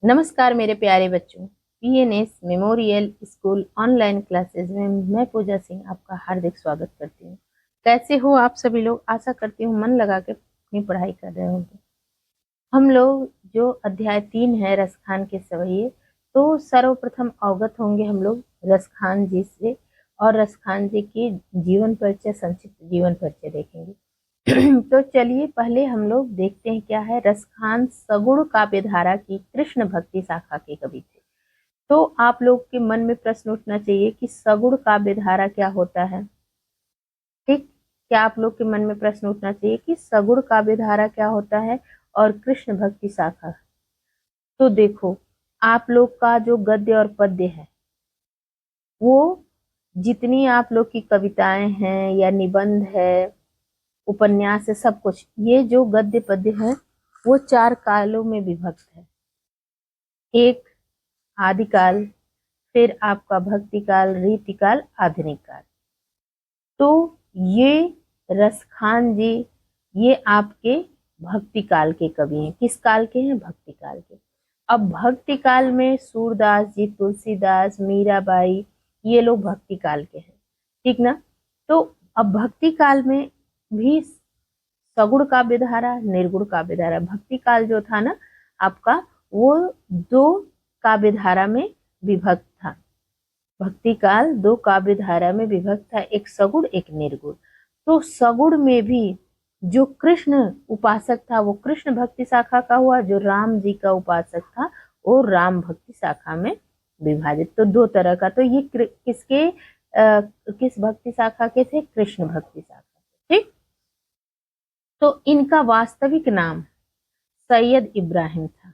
नमस्कार मेरे प्यारे बच्चों। PNS memorial school online classes में मैं पूजा सिंह आपका हार्दिक स्वागत करती हूँ। कैसे हो आप सभी लोग? आशा करती हूँ मन लगा के अपनी पढ़ाई कर रहे होंगे। हम लोग जो अध्याय 3 है रसखान के सवैये, तो सर्वप्रथम अवगत होंगे हम लोग रसखान जी से और रसखान जी की जीवन परिचय, संक्षिप्त जीवन परिचय देखेंगे। तो चलिए पहले हम लोग देखते हैं क्या है। रसखान सगुण काव्यधारा की कृष्ण भक्ति शाखा के कवि थे। तो आप लोग के मन में प्रश्न उठना चाहिए कि सगुण काव्यधारा क्या होता है। ठीक, क्या आप लोग के मन में प्रश्न उठना चाहिए कि सगुण काव्यधारा क्या होता है और कृष्ण भक्ति शाखा। तो देखो, आप लोग का जो गद्य और पद्य है, वो जितनी आप लोग की कविताएं हैं या निबंध है, उपन्यास है, सब कुछ, ये जो गद्य पद्य है वो 4 कालों में विभक्त है। एक आदिकाल, फिर आपका भक्ति काल, रीति काल, आधुनिक काल। तो ये रसखान जी ये आपके भक्ति काल के कवि हैं। किस काल के हैं? भक्ति काल के। अब भक्ति काल में सूरदास जी, तुलसीदास, मीराबाई, ये लोग भक्ति काल के हैं, ठीक ना। तो अब भक्ति काल में भी सगुण काव्यधारा, निर्गुण काव्यधारा, भक्ति काल जो था ना आपका, वो 2 काव्यधारा में विभक्त था। भक्ति काल 2 काव्यधारा में विभक्त था, एक सगुण एक निर्गुण। तो सगुण में भी जो कृष्ण उपासक था वो कृष्ण भक्ति शाखा का हुआ, जो राम जी का उपासक था वो राम भक्ति शाखा में विभाजित। तो 2 तरह का। तो ये किस भक्ति शाखा के थे? कृष्ण भक्ति शाखा। ठीक, तो इनका वास्तविक नाम सैयद इब्राहिम था।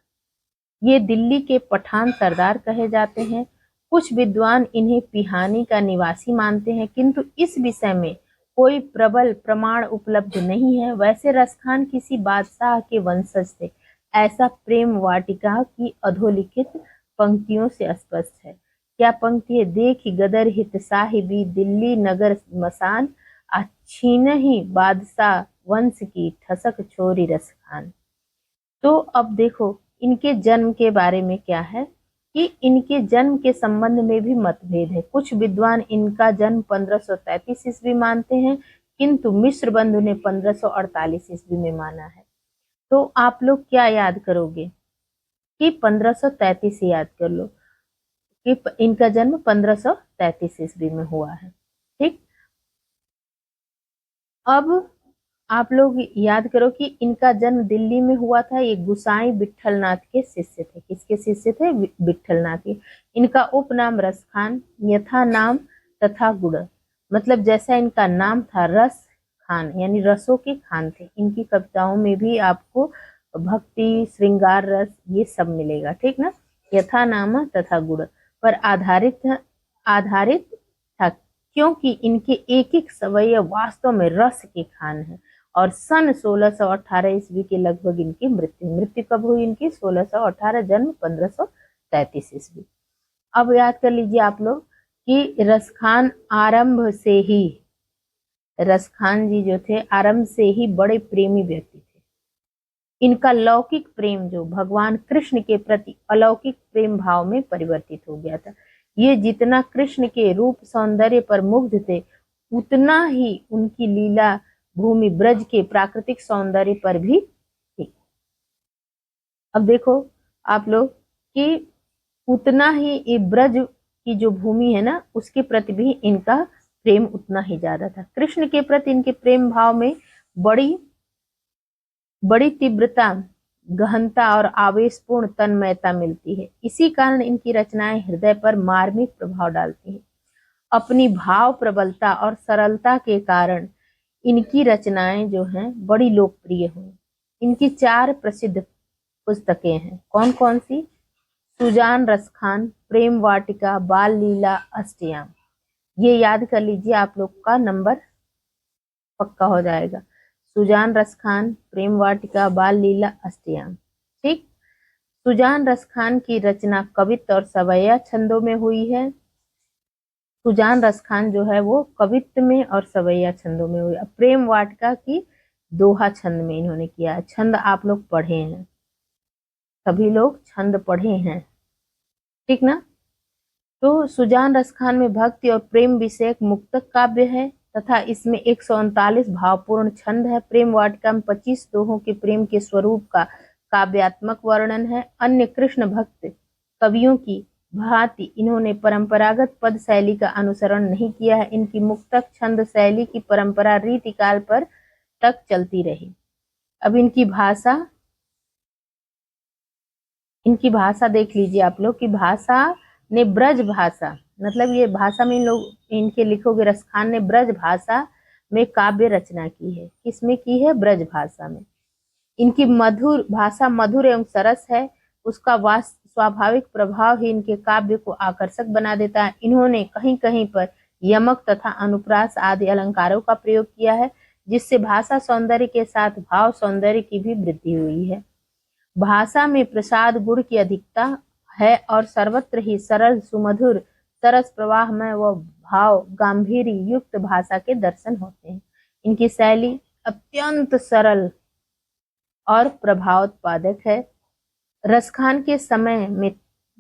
ये दिल्ली के पठान सरदार कहे जाते हैं। कुछ विद्वान इन्हें पिहानी का निवासी मानते हैं, किंतु इस विषय में कोई प्रबल प्रमाण उपलब्ध नहीं है। वैसे रसखान किसी बादशाह के वंशज थे, ऐसा प्रेम वाटिका की अधोलिखित पंक्तियों से स्पष्ट है। क्या पंक्ति है? देख गदर हित साहिबी दिल्ली नगर मसान, छीन ही बादशाह वंश की ठसक छोरी रसखान। तो अब देखो इनके जन्म के बारे में क्या है कि इनके जन्म के संबंध में भी मतभेद है। कुछ विद्वान इनका जन्म 1533 ईस्वी मानते हैं, किंतु मिश्र बंधु ने 1548 ईस्वी में माना है। तो आप लोग क्या याद करोगे कि 1533 याद कर लो कि इनका जन्म 1533 ईस्वी में हुआ है। ठीक, अब आप लोग याद करो कि इनका जन्म दिल्ली में हुआ था। ये गुसाई विट्ठलनाथ के शिष्य थे। किसके शिष्य थे? विट्ठलनाथ के। इनका उपनाम रसखान, यथा नाम तथा गुण, मतलब जैसा इनका नाम था रस खान, यानी रसों के खान थे। इनकी कविताओं में भी आपको भक्ति, श्रृंगार रस, ये सब मिलेगा, ठीक ना। यथा नाम तथा गुण पर आधारित था, क्योंकि इनके एक एक सवैया वास्तव में रस के खान है। और सन 1618 ईस्वी के लगभग इनकी मृत्यु कब हुई इनकी? 1618, जन्म 1533 ईस्वी। अब याद कर लीजिए आप लोग कि रसखान आरंभ से ही, रसखान जी जो थे आरंभ से ही बड़े प्रेमी व्यक्ति थे। इनका लौकिक प्रेम जो भगवान कृष्ण के प्रति अलौकिक प्रेम भाव में परिवर्तित हो गया था। ये जितना कृष्ण के रूप सौंदर्य पर मुग्ध थे, उतना ही उनकी लीला भूमि ब्रज के प्राकृतिक सौंदर्य पर भी थी। अब देखो आप लोग कि उतना ही ये ब्रज की जो भूमि है ना, उसके प्रति भी इनका प्रेम उतना ही ज्यादा था। कृष्ण के प्रति इनके प्रेम भाव में बड़ी बड़ी तीव्रता, गहनता और आवेशपूर्ण तन्मयता मिलती है। इसी कारण इनकी रचनाएं हृदय पर मार्मिक प्रभाव डालती हैं। अपनी भाव प्रबलता और सरलता के कारण इनकी रचनाएं जो हैं बड़ी लोकप्रिय हुई। इनकी 4 प्रसिद्ध पुस्तकें हैं। कौन कौन सी? सुजान रसखान, प्रेम वाटिका, बाल लीला, अष्टयाम। ये याद कर लीजिए, आप लोग का नंबर पक्का हो जाएगा। सुजान रसखान, प्रेम वाटिका, बाल लीला, अष्टयाम। ठीक, सुजान रसखान की रचना कवित्त और सवैया छंदों में हुई है। सुजान रसखान जो है वो कवित्त में और सवैया छंदों में हुई। प्रेम वाटिका की दोहा छंद में इन्होंने किया। छंद आप लोग पढ़े हैं। सभी लोग छंद पढ़े हैं, ठीक ना। तो सुजान रसखान में भक्ति और प्रेम विषयक मुक्तक काव्य है तथा इसमें 139 भावपूर्ण छंद है। प्रेम वाटिका में 25 दोहों के प्रेम के स्वरूप का काव्यात्मक वर्णन है। अन्य कृष्ण भक्त कवियों की भांति इन्होंने परंपरागत पद शैली का अनुसरण नहीं किया है। इनकी मुक्तक छंद शैली की परंपरा रीतिकाल पर तक चलती रही। अब इनकी भाषा देख लीजिए आप लोग की भाषा ने ब्रज भाषा, मतलब ये भाषा में इन लोग इनके लिखोगे रसखान ने ब्रज भाषा में काव्य रचना की है। किसमें की है? ब्रज भाषा में। इनकी मधुर भाषा मधुर एवं सरस है। उसका स्वाभाविक प्रभाव ही इनके काव्य को आकर्षक बना देता है। इन्होंने कहीं कहीं पर यमक तथा अनुप्रास आदि अलंकारों का प्रयोग किया है, जिससे भाषा सौंदर्य के साथ भाव सौंदर्य की भी वृद्धि हुई है। भाषा में प्रसाद गुण की अधिकता है और सर्वत्र ही सरल सुमधुर सरस प्रवाह में व भाव गांधीर्य युक्त भाषा के दर्शन होते हैं। इनकी शैली अत्यंत सरल और प्रभावोत्पादक है। रसखान के समय में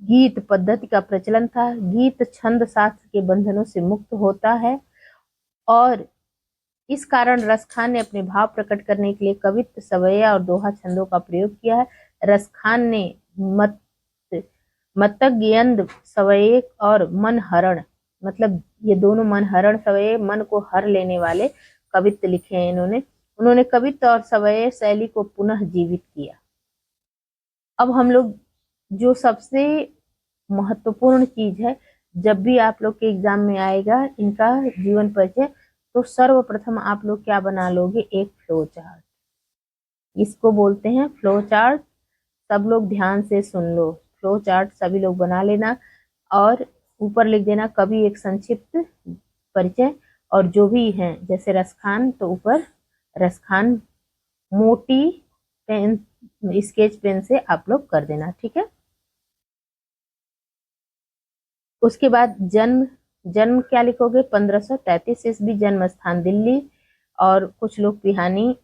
गीत पद्धति का प्रचलन था। गीत छंद शास्त्र के बंधनों से मुक्त होता है और इस कारण रसखान ने अपने भाव प्रकट करने के लिए कवित्व सवैया और दोहा छंदों का प्रयोग किया है। रसखान ने मतज्ञ सवैयक और मनहरण, मतलब ये दोनों मनहरण सवैये मन को हर लेने वाले कवित्व लिखे हैं। उन्होंने कवित्व और सवैये शैली को पुनः जीवित किया। अब हम लोग जो सबसे महत्वपूर्ण चीज है, जब भी आप लोग के एग्जाम में आएगा इनका जीवन परिचय, तो सर्वप्रथम आप लोग क्या बना लोगे? एक फ्लो चार्ट। इसको बोलते हैं फ्लो चार्ट। सब लोग ध्यान से सुन लो। फ्लो चार्ट सभी लोग बना लेना और ऊपर लिख देना कवि एक संक्षिप्त परिचय, और जो भी है जैसे रसखान तो ऊपर रसखान मोटी पेन स्केच पेन से आप लोग कर देना, ठीक है। उसके बाद जन्म क्या लिखोगे? 1533 ईस्वी, जन्म स्थान दिल्ली, और कुछ लोग पिहानी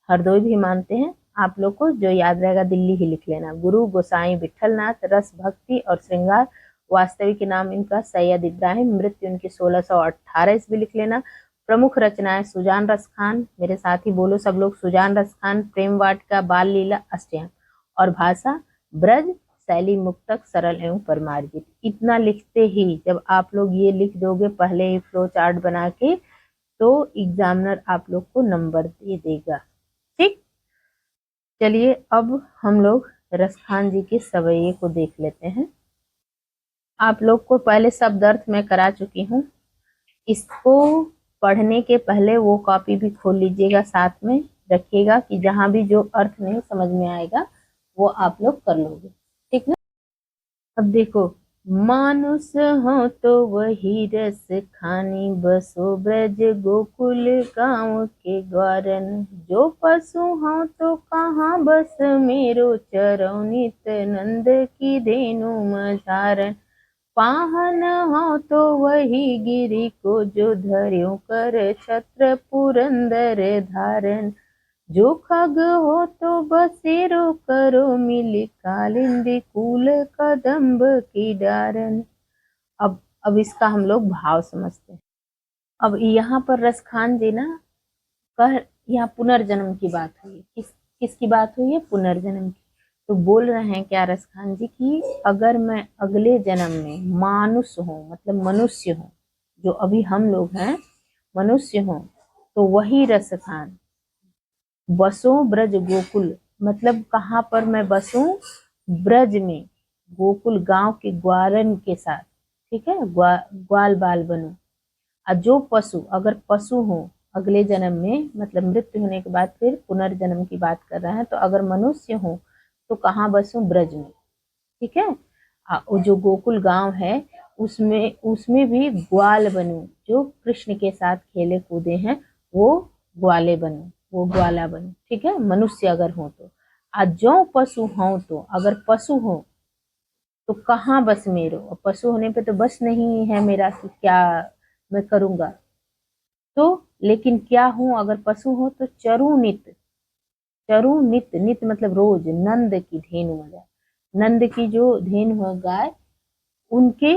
हरदोई भी मानते हैं। आप लोग को जो याद रहेगा दिल्ली ही लिख लेना। गुरु गोसाई विठलनाथ, रस भक्ति और श्रृंगार। वास्तविक नाम इनका सैयद इब्राहिम, मृत्यु इनकी 1618 ईस्वी लिख लेना। प्रमुख रचनाएं सुजान रसखान, मेरे साथ ही बोलो सब लोग, सुजान रसखान, प्रेम वाटिका, बाल लीला, अष्टयाम। और भाषा ब्रज, शैली मुक्तक, सरल एवं परमार्जित। इतना लिखते ही जब आप लोग ये लिख दोगे पहले ही फ्लो चार्ट बना के, तो एग्जामिनर आप लोग को नंबर दे देगा, ठीक। चलिए अब हम लोग रसखान जी के सवैये को देख लेते हैं। आप लोग को पहले शब्द अर्थ मैं करा चुकी हूँ। इसको पढ़ने के पहले वो कॉपी भी खोल लीजिएगा, साथ में रखिएगा कि जहां भी जो अर्थ नहीं समझ में आएगा वो आप लोग कर लोगे, ठीक ना। अब देखो, मानुष हो तो वही रस खानी, बसो ब्रज गोकुल गाँव के ग्वारन। जो पशु हो तो कहाँ बस मेरो, चरौ नित नंद की धेनु मझारन। पाहन हो तो वही गिरि को, जो धर्यो कर छत्र पुरंदर धारन। जो खग हो तो बसेरो करो, मिली कालिंदी कूल कदम्ब की डारन। अब इसका हम लोग भाव समझते हैं। अब यहाँ पर रसखान जी ना कह, यहाँ पुनर्जन्म की बात हुई। किसकी बात हुई है? पुनर्जन्म की। तो बोल रहे हैं क्या रसखान जी की, अगर मैं अगले जन्म में मानुष हूँ, मतलब मनुष्य हूँ, जो अभी हम लोग हैं मनुष्य हूँ, तो वही रसखान बसों ब्रज गोकुल, मतलब कहाँ पर मैं बसूं? ब्रज में, गोकुल गांव के ग्वारन के साथ, ठीक है, ग्वाल बाल बनूं। और जो पशु, अगर पशु हो अगले जन्म में, मतलब मृत्यु होने के बाद फिर पुनर्जन्म की बात कर रहे हैं, तो अगर मनुष्य हो तो कहाँ बसूं? ब्रज में, ठीक है। वो जो गोकुल गांव है उसमें भी ग्वाल बनूं, जो कृष्ण के साथ खेले कूदे हैं वो ग्वाले बनूं, वो ग्वाला बनूं, ठीक है, मनुष्य अगर हो तो। आज जो पशु हो तो, अगर पशु हो तो कहाँ बस मेरो, और पशु होने पे तो बस नहीं है मेरा कि क्या मैं करूंगा। तो लेकिन क्या हूं? अगर पशु हो तो चरु नित, नित मतलब रोज, नंद की धेनु मजा, नंद की जो धेनु है गाय, उनके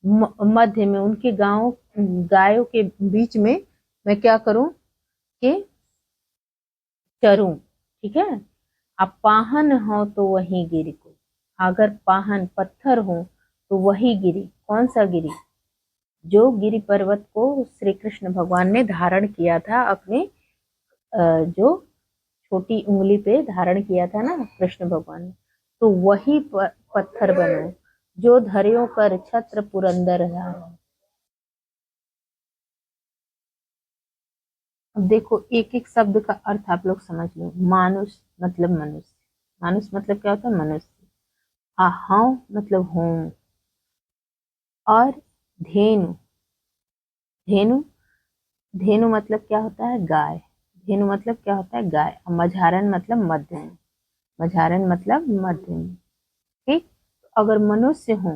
मध्य में, उनके गांव गायों के बीच में मैं क्या करूं कि चरूं। ठीक है। अब पाहन हो तो वही गिरी को, अगर पाहन पत्थर हो तो वही गिरी, कौन सा गिरी, जो गिरी पर्वत को श्री कृष्ण भगवान ने धारण किया था अपने जो छोटी उंगली पे धारण किया था ना कृष्ण भगवान ने, तो वही पत्थर बनो जो धर्यो कर छत्र पुरंदर धारण। अब देखो एक एक शब्द का अर्थ आप लोग समझ लो। मानुष मतलब मनुष्य, मानुष मतलब क्या होता है, मनुष्य। आहाव मतलब होम, और धेनु, धेनु, धेनु मतलब क्या होता है, गाय। धेनु मतलब क्या होता है, गाय। मझारन मतलब मध्य में, मझारन मतलब मध्य में। ठीक। अगर मनुष्य हो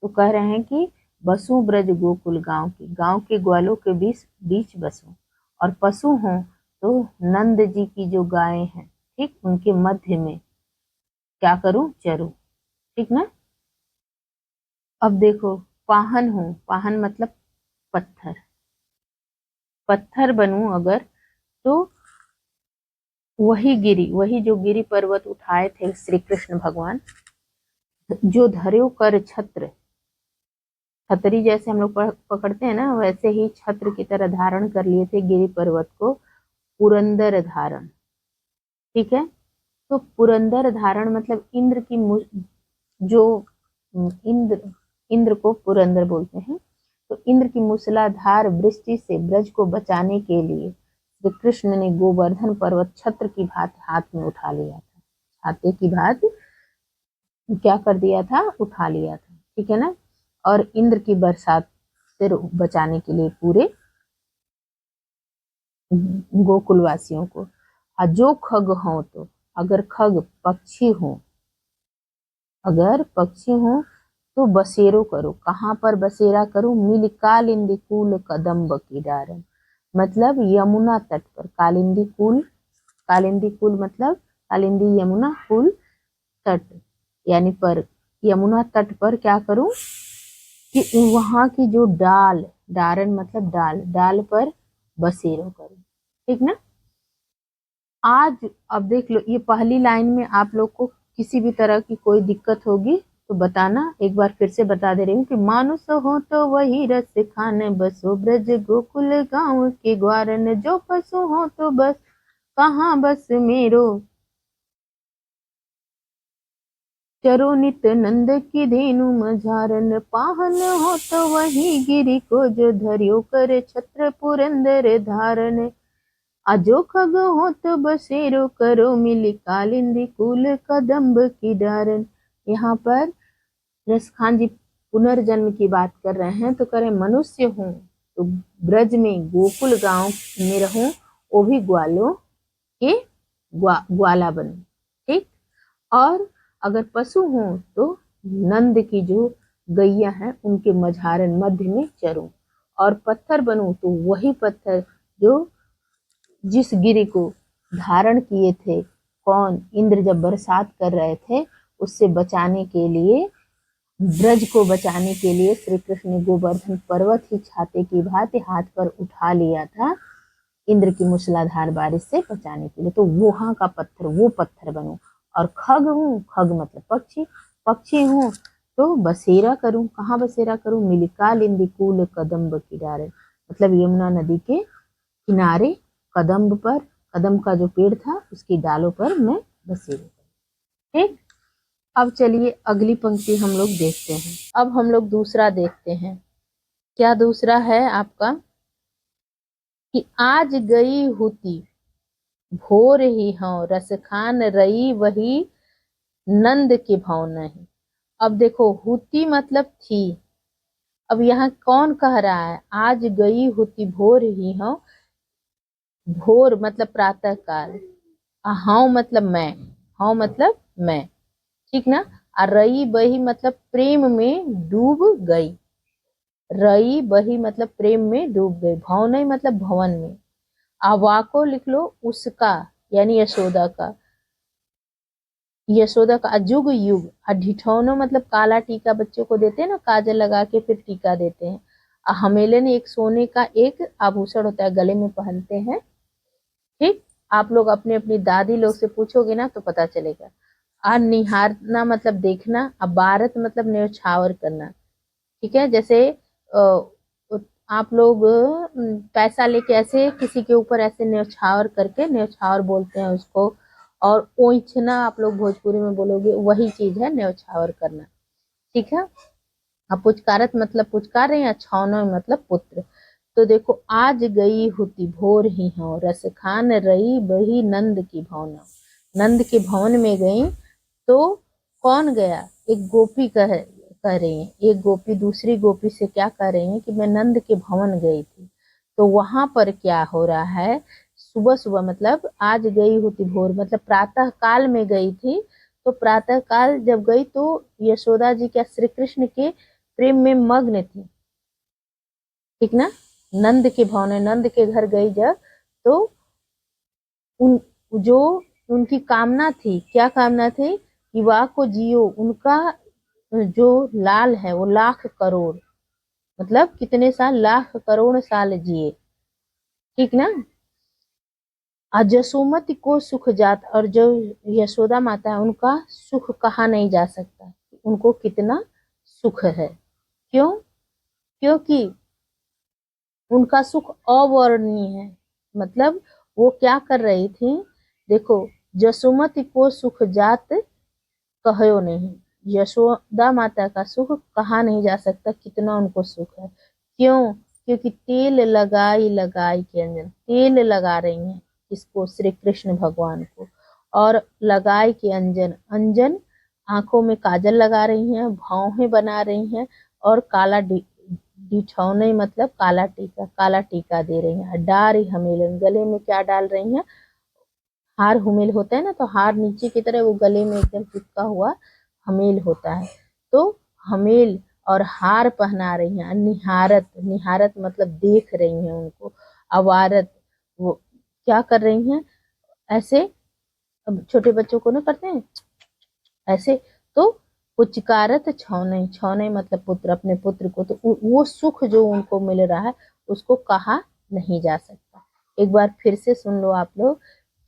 तो कह रहे हैं कि बसु ब्रज गोकुल, गांव के ग्वालों के बीच बीच बसो। और पशु हो तो नंद जी की जो गायें हैं, ठीक, उनके मध्य में क्या करूं, चरू। ठीक ना। अब देखो पाहन हो, पाहन मतलब पत्थर, पत्थर बनूं अगर तो वही गिरी, वही जो गिरी पर्वत उठाए थे श्री कृष्ण भगवान, जो धर्यो कर छत्र, छतरी जैसे हम लोग पकड़ते हैं ना, वैसे ही छत्र की तरह धारण कर लिए थे गिरी पर्वत को, पुरंदर धारण। ठीक है। तो पुरंदर धारण मतलब इंद्र की जो इंद्र, इंद्र को पुरंदर बोलते हैं। तो इंद्र की मूसलाधार वृष्टि से ब्रज को बचाने के लिए श्री कृष्ण ने गोवर्धन पर्वत छत्र की भांति हाथ में उठा लिया था, छाते की भांति क्या कर दिया था, उठा लिया था। ठीक है ना। और इंद्र की बरसात से बचाने के लिए पूरे गोकुल वासियों को। जो खग हो तो, अगर खग पक्षी हो, अगर पक्षी हो तो बसेरो करो, कहाँ पर बसेरा करो, मिल कालिंदी कूल कदम्ब की डारन, मतलब यमुना तट पर। कालिंदी कूल, कालिंदी कूल मतलब कालिंदी यमुना, कूल तट यानी पर, यमुना तट पर क्या करूं कि वहां की जो डाल, डारन मतलब डाल, डाल पर बसेरो करूं। ठीक ना। आज अब देख लो, ये पहली लाइन में आप लोग को किसी भी तरह की कोई दिक्कत होगी तो बताना। एक बार फिर से बता दे रही हूँ कि मानुष हो तो वही रस खाने, बसो ब्रज गोकुल गांव के ग्वारन, जो पशु हो तो बस कहाँ बस मेरो, चरो नित नंद की धेनु मझारन, पाहन हो तो वही गिरी को, जो धर्यो कर छत्र पुरंदर धारण, अजो खग हो तो बसेरो करो, मिली कालिंदी कूल कदम्ब की डारन। यहाँ पर रसखान जी पुनर्जन्म की बात कर रहे हैं, तो कह रहे मनुष्य हूं तो ब्रज में गोकुल गांव में रहूं, वो भी ग्वालों के ग्वाला बनूं। ठीक। और अगर पशु हूं तो नंद की जो गैया है उनके मझारन मध्य में चरूं। और पत्थर बनूं तो वही पत्थर जो जिस गिरी को धारण किए थे, कौन, इंद्र जब बरसात कर रहे थे, उससे बचाने के लिए, ब्रज को बचाने के लिए श्री कृष्ण ने गोवर्धन पर्वत ही छाते की भांति हाथ पर उठा लिया था इंद्र की मूसलाधार बारिश से बचाने के लिए। तो वहां का पत्थर, वो पत्थर बनूं। और खग हूं, खग मतलब पक्षी, पक्षी हूं तो बसेरा करूं, कहाँ बसेरा करूं, मिलिकालिंदी कूल कदम्ब की डारे, मतलब यमुना नदी के किनारे कदम्ब पर, कदम्ब का जो पेड़ था उसकी डालों पर मैं बसेरा करूं। ठीक। अब चलिए अगली पंक्ति हम लोग देखते हैं। अब हम लोग दूसरा देखते हैं। क्या दूसरा है आपका कि आज गई हुती भोर ही हूँ, रस खान रही वही नंद के भाव नहीं। अब देखो हुती मतलब थी, अब यहाँ कौन कह रहा है, आज गई हुती भोर ही हूँ, भोर मतलब प्रातः काल, हाँ मतलब मैं, हाँ मतलब मैं। ठीक ना। और रई बही मतलब प्रेम में डूब गई, रई बही मतलब प्रेम में डूब गई, भाव नहीं मतलब भवन में। आवा को लिख लो उसका, यानी यशोदा का, यशोदा का जुग युग, ढिठौनो मतलब काला टीका बच्चों को देते हैं ना, काजल लगा के फिर टीका देते हैं। हमेलन एक सोने का एक आभूषण होता है, गले में पहनते हैं। ठीक, आप लोग अपनी अपनी दादी लोग से पूछोगे ना तो पता चलेगा। निहारना मतलब देखना, बारत मतलब न्यौछावर करना। ठीक है, जैसे आप लोग पैसा लेके ऐसे किसी के ऊपर ऐसे न्यौछावर करके, न्यौछावर बोलते हैं उसको। और ओइछना आप लोग भोजपुरी में बोलोगे, वही चीज है न्यौछावर करना। ठीक है, अब पुचकारत मतलब पुचकार रहे हैं, छौनो मतलब पुत्र। तो देखो, आज गई हुती भोर ही हो, रस खान रही बही नंद की भवना। नंद के भवन में गई तो कौन गया? एक गोपी कह रही है, एक गोपी दूसरी गोपी से क्या कह रही है कि मैं नंद के भवन गई थी। तो वहां पर क्या हो रहा है? सुबह सुबह मतलब आज गई होती भोर मतलब प्रातः काल में गई थी। तो प्रातः काल जब गई तो यशोदा जी क्या श्री कृष्ण के प्रेम में मग्न थी। ठीक ना, नंद के भवन, नंद के घर गई जब, तो उन जो उनकी कामना थी, क्या कामना थी? विवाह को जियो। उनका जो लाल है वो लाख करोड़, मतलब कितने साल? लाख करोड़ साल जिए। ठीक ना, जसोमति को सुख जात, और जो यशोदा माता है उनका सुख कहा नहीं जा सकता, उनको कितना सुख है। क्यों? क्योंकि उनका सुख अवर्णनीय है। मतलब वो क्या कर रही थी? देखो, जसोमति को सुख जात कहो नहीं, यशोदा माता का सुख कहा नहीं जा सकता, कितना उनको सुख है। क्यों? क्योंकि तेल लगाई लगाई के अंजन, तेल लगा रही हैं इसको, श्री कृष्ण भगवान को। और लगाई के अंजन, अंजन आंखों में काजल लगा रही हैं, भौहें बना रही हैं, और काला डिठौने मतलब काला टीका, काला टीका दे रही हैं। डारी हमेलन, गले में क्या डाल रही हैं? हार हुमेल होता है ना, तो हार नीचे की तरह, वो गले में एकदम चिपका हुआ हमेल होता है। तो हमेल और हार पहना रही हैं। निहारत, निहारत मतलब देख रही हैं उनको। अवारत, वो क्या कर रही हैं? ऐसे, अब छोटे बच्चों को ना करते हैं ऐसे। तो पुचकारत छौने, छौने मतलब पुत्र, अपने पुत्र को। तो वो सुख जो उनको मिल रहा है उसको कहा नहीं जा सकता। एक बार फिर से सुन लो आप लोग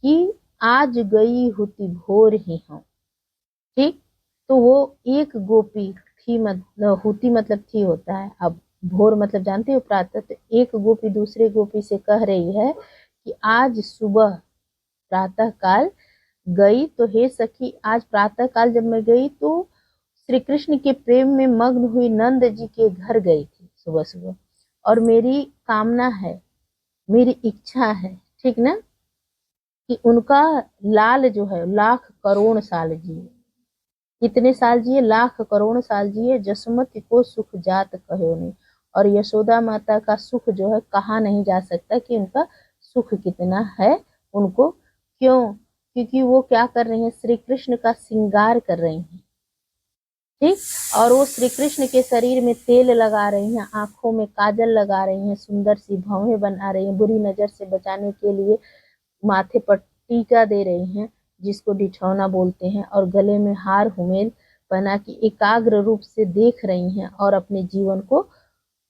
कि आज गई होती भोर ही हूँ। ठीक, तो वो एक गोपी थी, मतलब होती मतलब थी होता है, अब भोर मतलब जानते हो प्रातः। तो एक गोपी दूसरे गोपी से कह रही है कि आज सुबह प्रातः काल गई, तो हे सखी, आज प्रातः काल जब मैं गई तो श्री कृष्ण के प्रेम में मग्न हुई नंद जी के घर गई थी सुबह सुबह। और मेरी कामना है, मेरी इच्छा है, ठीक ना, कि उनका लाल जो है लाख करोड़ साल जिए। कितने साल जिए? लाख करोड़ साल जिए। जसमति को सुख जात कहो नहीं। और यशोदा माता का सुख जो है कहा नहीं जा सकता कि उनका सुख कितना है उनको। क्यों? क्योंकि वो क्या कर रही हैं? श्री कृष्ण का श्रृंगार कर रही हैं। ठीक, और वो श्री कृष्ण के शरीर में तेल लगा रही हैं, आंखों में काजल लगा रही हैं, सुंदर सी भौहें बना रही हैं, बुरी नजर से बचाने के लिए माथे पर टीका दे रही हैं जिसको डिठौना बोलते हैं, और गले में हार हुमेल बना के एकाग्र रूप से देख रही हैं, और अपने जीवन को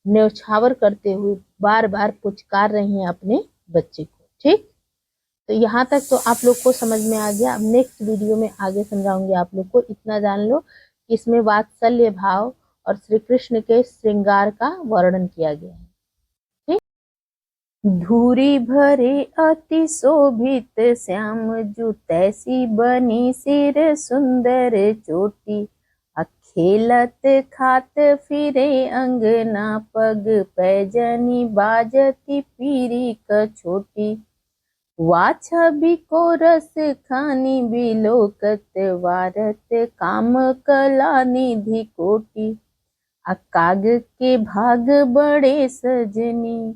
न्यौछावर करते हुए बार बार पुचकार रही हैं अपने बच्चे को। ठीक, तो यहाँ तक तो आप लोग को समझ में आ गया। अब नेक्स्ट वीडियो में आगे समझाऊंगी आप लोग को। इतना जान लो कि इसमें वात्सल्य भाव और श्री कृष्ण के श्रृंगार का वर्णन किया गया है। ठीक, धूरी भरे अति शोभित श्याम जू तैसी बनी सिर सुंदर चोटी, खेलत खात फिरे अंगना पग पैजनी बाजती पीरी कछोटी, वाछा भी को रस खानी बिलोकत वारत काम कला निधि कोटि, काग के भाग बड़े सजनी,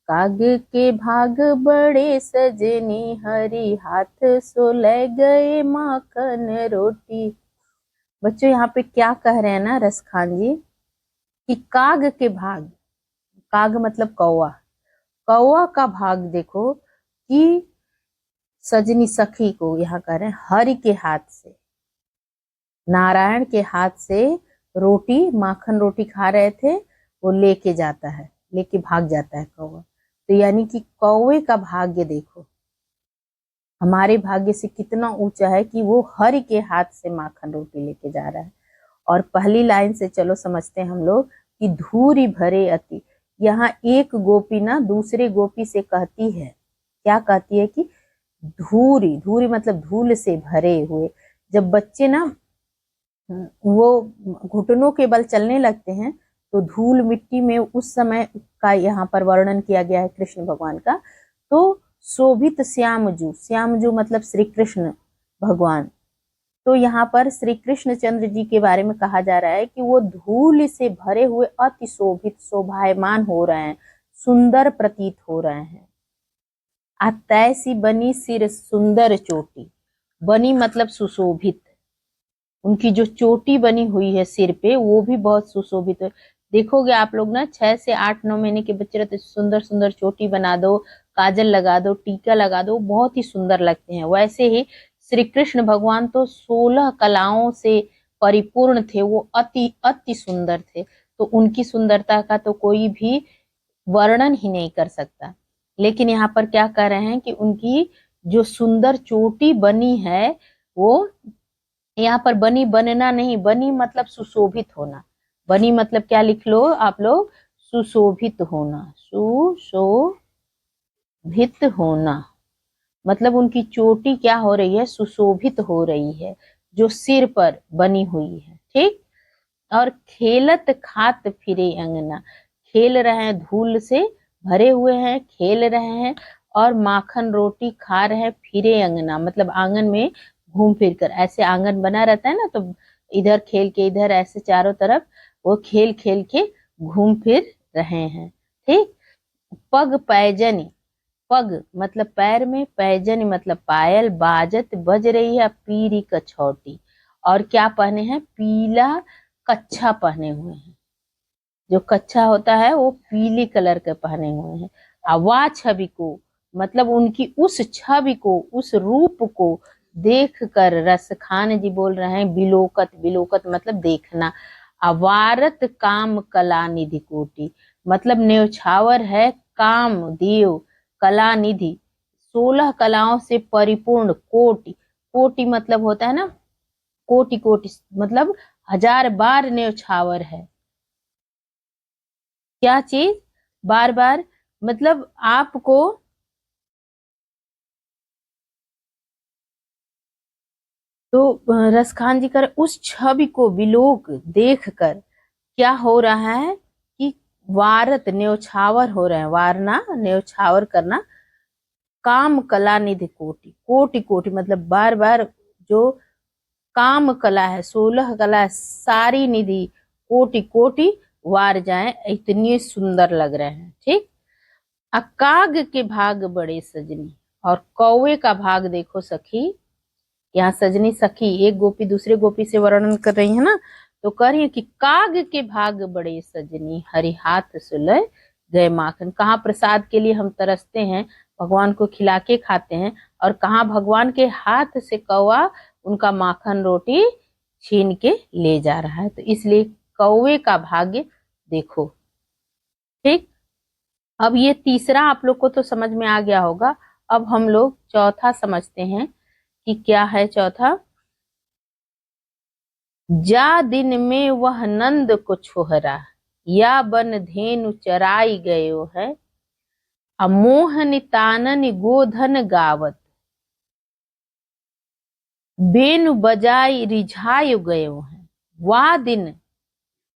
काग के भाग बड़े सजनी, हरि हाथ सो ले गए माखन रोटी। बच्चों यहाँ पे क्या कह रहे हैं ना रस खान जी, कि काग के भाग, काग मतलब कौवा, कौवा का भाग देखो कि सजनी सखी को यहाँ कह रहे हैं हरि के हाथ से, नारायण के हाथ से रोटी, माखन रोटी खा रहे थे, वो लेके जाता है, लेके भाग जाता है कौवा। तो यानी कि कौवे का भाग्य देखो, हमारे भाग्य से कितना ऊंचा है कि वो हरि के हाथ से माखन रोटी लेके जा रहा है। और पहली लाइन से चलो समझते हैं हम लोग कि धूरी भरे अति। यहाँ एक गोपी ना दूसरे गोपी से कहती है, क्या कहती है कि धूरी, धूरी मतलब धूल से भरे हुए। जब बच्चे ना वो घुटनों के बल चलने लगते हैं तो धूल मिट्टी में उस समय का यहाँ पर वर्णन किया गया है कृष्ण भगवान का। तो शोभित श्यामजू, श्यामजू मतलब श्री कृष्ण भगवान। तो यहाँ पर श्री कृष्ण चंद्र जी के बारे में कहा जा रहा है कि वो धूल से भरे हुए अति शोभित, शोभायमान हो रहे हैं, सुंदर प्रतीत हो रहे हैं। तैसी बनी सिर सुंदर चोटी, बनी मतलब सुशोभित, उनकी जो चोटी बनी हुई है सिर पे वो भी बहुत सुशोभित है। देखोगे आप लोग ना 6 से 8 9 महीने के बच्चे रहते, सुंदर सुंदर चोटी बना दो, काजल लगा दो, टीका लगा दो, बहुत ही सुंदर लगते हैं। वैसे ही श्री कृष्ण भगवान तो 16 कलाओं से परिपूर्ण थे, वो अति अति सुंदर थे। तो उनकी सुंदरता का तो कोई भी वर्णन ही नहीं कर सकता। लेकिन यहाँ पर क्या कह रहे हैं कि उनकी जो सुंदर चोटी बनी है, वो यहाँ पर बनी, बनना नहीं, बनी मतलब सुशोभित होना। बनी मतलब क्या लिख लो आप लोग, सुशोभित होना, सुशोभित होना। मतलब उनकी चोटी क्या हो रही है, सुशोभित हो रही है, जो सिर पर बनी हुई है। ठीक। और खेलत खात फिरे अंगना, खेल रहे हैं, धूल से भरे हुए हैं, खेल रहे हैं और माखन रोटी खा रहे हैं। फिरे अंगना मतलब आंगन में घूम फिर कर, ऐसे आंगन बना रहता है ना, तो इधर खेल के इधर, ऐसे चारों तरफ वो खेल खेल के घूम फिर रहे हैं। ठीक। पग पैजनी, पग मतलब पैर में, पैजनी मतलब पायल, बाजत बज रही है पीरी कछौटी। और क्या पहने हैं, पीला कच्छा पहने हुए हैं। जो कच्छा होता है वो पीले कलर के पहने हुए हैं। वा छवि को मतलब उनकी उस छवि को, उस रूप को देख कर रसखान जी बोल रहे हैं बिलोकत, बिलोकत मतलब देखना। अवारत काम कला निधि कोटि मतलब न्यौछावर है काम देव कला निधि, 16 कलाओं से परिपूर्ण। कोटि, कोटि मतलब होता है ना कोटि, कोटि मतलब 1000 बार न्यौछावर है। क्या चीज, बार बार मतलब आपको, तो रसखान जी कर उस छवि को विलोक देख कर क्या हो रहा है कि वारत न्यौछावर हो रहे हैं, वारना न्यौछावर करना। काम कला निधि कोटि, कोटि कोटि मतलब बार बार जो काम कला है, 16 कला है, सारी निधि कोटि कोटि वार जाए, इतनी सुंदर लग रहे हैं। ठीक। काग के भाग बड़े सजनी, और कौवे का भाग देखो सखी। यहाँ सजनी सखी, एक गोपी दूसरे गोपी से वर्णन कर रही है ना, तो कह रही है कि काग के भाग बड़े सजनी, हरि हाथ सुलह गए माखन। कहाँ प्रसाद के लिए हम तरसते हैं, भगवान को खिला के खाते हैं, और कहाँ भगवान के हाथ से कौवा उनका माखन रोटी छीन के ले जा रहा है। तो इसलिए कौवे का भाग्य देखो। ठीक। अब ये तीसरा आप लोग को तो समझ में आ गया होगा। अब हम लोग चौथा समझते हैं कि क्या है चौथा। जा दिन में वह नंद को छोहरा, या बन धेनु चराई गयो है। अमोहन तानन गोधन गावत, बेनु बजाई रिझाय गयो है।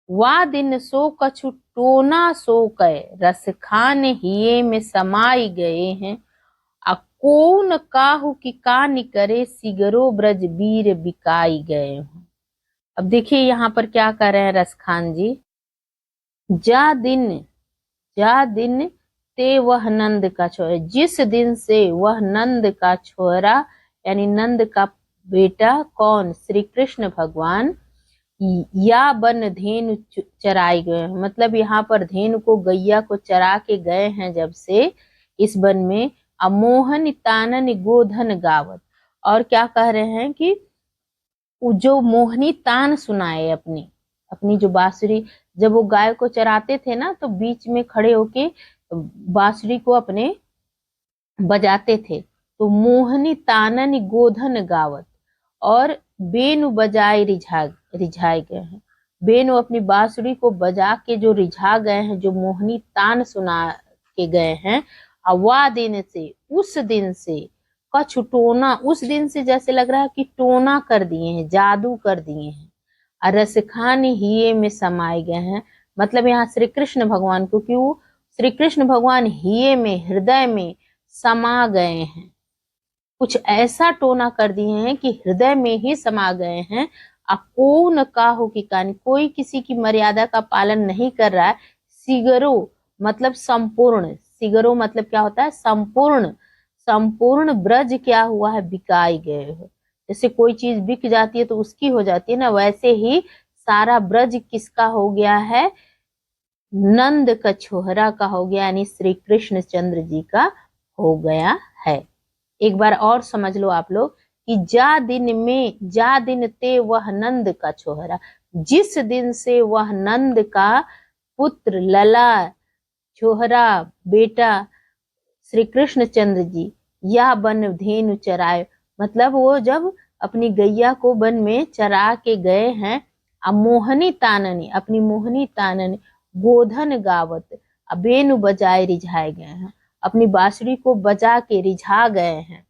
वा दिन सो कछु टोना सो कय, रस खान हिये में समाई गए हैं। कौन काहू की कानी करे, सिगरो ब्रज वीर बिकाई गए हैं। अब देखिए यहाँ पर क्या कर रहे हैं रसखान जी। जा दिन, जा दिन ते वह नंद का छोरा, जिस दिन से वह नंद का छोरा यानी नंद का बेटा कौन, श्री कृष्ण भगवान, या बन धेनु चराई गए हैं, मतलब यहाँ पर धेनु को, गैया को चरा के गए हैं जब से इस वन में। अमोहन तानन गोधन गावत, और क्या कह रहे हैं कि जो मोहनी तान सुनाए अपनी अपनी जो बांसुरी, जब वो गाय को चराते थे ना तो बीच में खड़े होके बांसुरी को अपने बजाते थे। तो मोहनी तानन गोधन गावत, और बेनु बजाए रिझाए गए हैं। बेनु अपनी बांसुरी को बजा के जो रिझा गए हैं, जो मोहनी तान सुना के गए हैं। अवा दिन से, उस दिन से, कछु टोना, उस दिन से जैसे लग रहा है कि टोना कर दिए हैं, जादू कर दिए हैं। रसखान हिये में समाये गए हैं, मतलब यहाँ श्री कृष्ण भगवान को, क्यों श्री कृष्ण भगवान हिये में, हृदय में समा गए हैं। कुछ ऐसा टोना कर दिए हैं कि हृदय में ही समा गए हैं। कौन काहू की कहानी, कोई किसी की मर्यादा का पालन नहीं कर रहा है। सिगरो मतलब संपूर्ण, सिगरो मतलब क्या होता है, संपूर्ण। संपूर्ण ब्रज क्या हुआ है, बिकाई गए हो। जैसे कोई चीज बिक जाती है तो उसकी हो जाती है ना, वैसे ही सारा ब्रज किसका हो गया है, नंद का छोहरा का हो गया, यानी श्री कृष्ण चंद्र जी का हो गया है। एक बार और समझ लो आप लोग कि जा दिन में, जा दिन ते वह नंद का छोहरा, जिस दिन से वह नंद का पुत्र, लला, छोहरा, बेटा श्री कृष्ण चंद्र जी या वन धेनु चराए, मतलब वो जब अपनी गैया को वन में चरा के गए हैं। मोहनी ताननी, अपनी मोहनी ताननी गोधन गावत, बेनु बजाए रिझाए गए हैं, अपनी बांसुरी को बजा के रिझा गए हैं।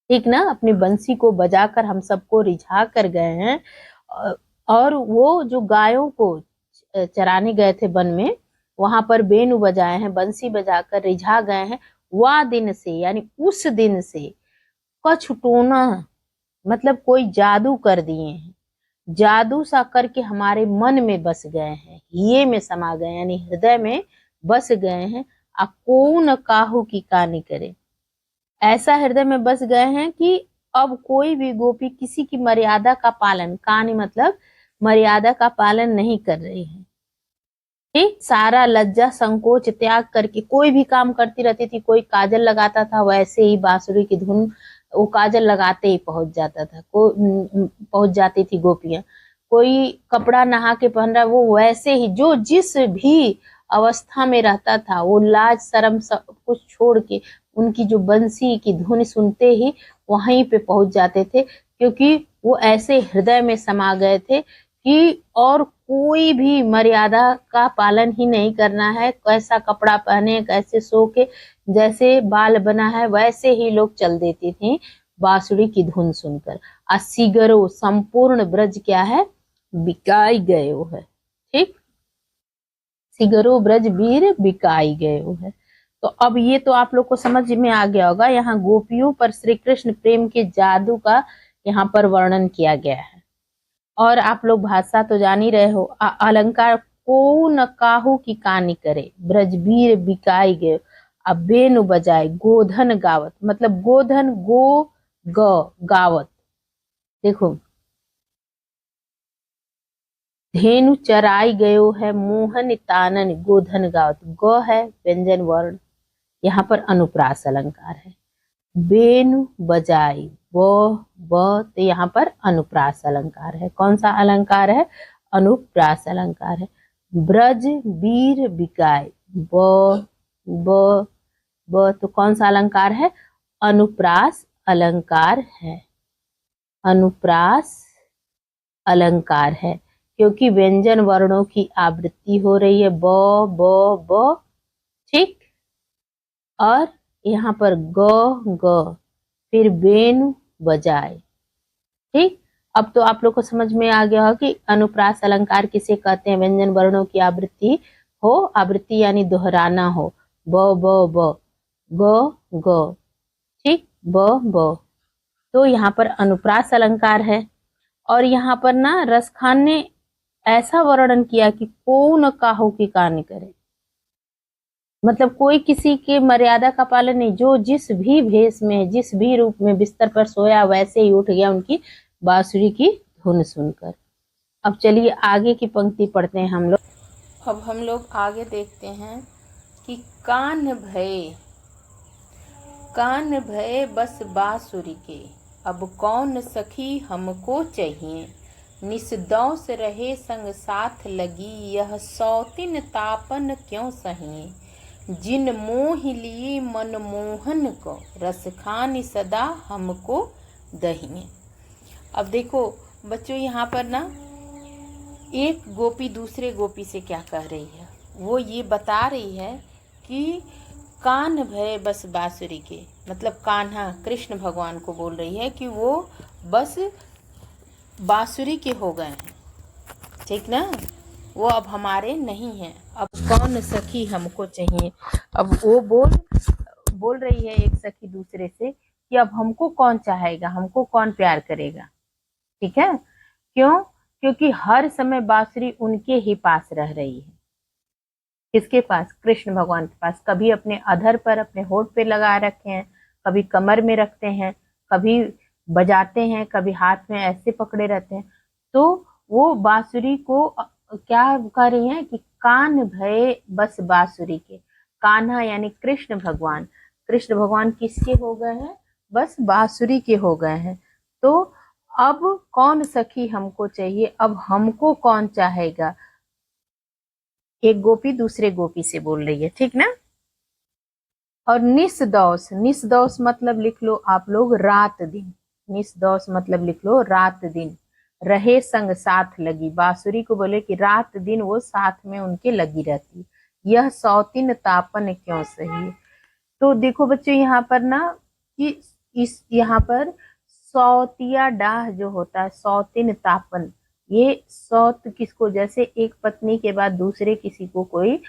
ठीक ना, अपनी बंसी को बजाकर हम सबको रिझा कर गए हैं। और वो जो गायों को चराने गए थे वन में, वहां पर बेनु बजाए हैं, बंसी बजाकर रिझा गए हैं। वह दिन से, यानी उस दिन से, कछु टोना मतलब कोई जादू कर दिए हैं, जादू सा करके हमारे मन में बस गए हैं, ये में समा गए, यानी हृदय में बस गए हैं। कौन काहू की कहानी करे, ऐसा हृदय में बस गए हैं कि अब कोई भी गोपी किसी की मर्यादा का पालन, कहानी मतलब मर्यादा का पालन नहीं कर रही है। ठीक, सारा लज्जा संकोच त्याग करके कोई भी काम करती रहती थी। कोई काजल लगाता था, वैसे ही बांसुरी की धुन वो काजल लगाते ही पहुंच जाता था, पहुंच जाती थी गोपियां। कोई कपड़ा नहा के पहन रहा, वो वैसे ही, जो जिस भी अवस्था में रहता था, वो लाज शर्म सब कुछ छोड़ के उनकी जो बंसी की धुन सुनते ही वहीं पे पहुंच जाते थे, क्योंकि वो ऐसे हृदय में समा गए थे कि और कोई भी मर्यादा का पालन ही नहीं करना है। कैसा कपड़ा पहने, कैसे सो के, जैसे बाल बना है वैसे ही लोग चल देती थी बांसुरी की धुन सुनकर। सिगरो संपूर्ण ब्रज क्या है, बिकाई गए हो है। ठीक, सिगरो ब्रज वीर बिकाई गए हो है। तो अब ये तो आप लोग को समझ में आ गया होगा, यहाँ गोपियों पर श्री कृष्ण प्रेम के जादू का यहाँ पर वर्णन किया गया है। और आप लोग भाषा तो जान ही रहे हो। अलंकार को न काहू की कहानी करे, ब्रजबीर बिकाई गए, अब बेनु बजाए, गोधन गावत, मतलब गोधन गो ग गावत, देखो धेनु चराई गयो है, मोहन तानन गोधन गावत। ग है व्यंजन वर्ण, यहाँ पर अनुप्रास अलंकार है। बेनु बजाई, ब तो यहाँ पर अनुप्रास अलंकार है। कौन सा अलंकार है, अनुप्रास अलंकार है। ब्रज वीर बिकाय, ब तो कौन सा अलंकार है, अनुप्रास अलंकार है। अनुप्रास अलंकार है, क्योंकि व्यंजन वर्णों की आवृत्ति हो रही है, ब। ठीक, और यहाँ पर ग फिर बेनु बजाए। ठीक, अब तो आप लोग को समझ में आ गया हो कि अनुप्रास अलंकार किसे कहते हैं, व्यंजन वर्णों की आवृत्ति हो, आवृत्ति यानी दोहराना हो, ब ग। ठीक, ब तो यहाँ पर अनुप्रास अलंकार है। और यहाँ पर ना रसखान ने ऐसा वर्णन किया कि कौन काहू की कहानी करे, मतलब कोई किसी के मर्यादा का पालन नहीं, जो जिस भी भेष में, जिस भी रूप में बिस्तर पर सोया वैसे ही उठ गया उनकी बांसुरी की धुन सुनकर। अब चलिए आगे की पंक्ति पढ़ते हैं हम लोग। अब हम लोग आगे देखते हैं कि कान भय बस बांसुरी के, अब कौन सखी हमको चाहिए। निसदौस रहे संग साथ लगी, यह सौतिन तापन क्यों सहिए। जिन मोह लिए मनमोहन को, रस खान सदा हमको दहिए। अब देखो बच्चों, यहाँ पर ना एक गोपी दूसरे गोपी से क्या कह रही है, वो ये बता रही है कि कान भय बस बांसुरी के, मतलब कान्हा कृष्ण भगवान को बोल रही है कि वो बस बांसुरी के हो गए हैं, ठीक ना, वो अब हमारे नहीं हैं। अब कौन सखी हमको चाहिए। अब वो बोल रही है एक सखी दूसरे से कि अब हमको कौन चाहेगा, हमको कौन प्यार करेगा। ठीक है, क्यों? क्योंकि हर समय बांसुरी उनके ही पास रह रही है। किसके पास? कृष्ण भगवान के पास। कभी अपने अधर पर, अपने होठ पे लगा रखे हैं, कभी कमर में रखते हैं, कभी बजाते हैं, कभी हाथ में ऐसे पकड़े रहते हैं। तो वो बांसुरी को क्या कर रही हैं कि कान भय बस बांसुरी के। कान्हा यानी कृष्ण भगवान, कृष्ण भगवान किसके हो गए हैं? बस बांसुरी के हो गए हैं। तो अब कौन सखी हमको चाहिए, अब हमको कौन चाहेगा। एक गोपी दूसरे गोपी से बोल रही है, ठीक ना। और निसदौस, निसदौस मतलब लिख लो आप लोग रात दिन। निसदौस मतलब लिख लो रात दिन। रहे संग साथ लगी, बांसुरी को बोले कि रात दिन वो साथ में उनके लगी रहती। यह सौतिन तापन क्यों सही। तो देखो बच्चों यहाँ पर ना कि इस यहाँ पर सौतिया डाह जो होता है, सौतिन तापन, ये सौत किसको, जैसे एक पत्नी के बाद दूसरे किसी को कोई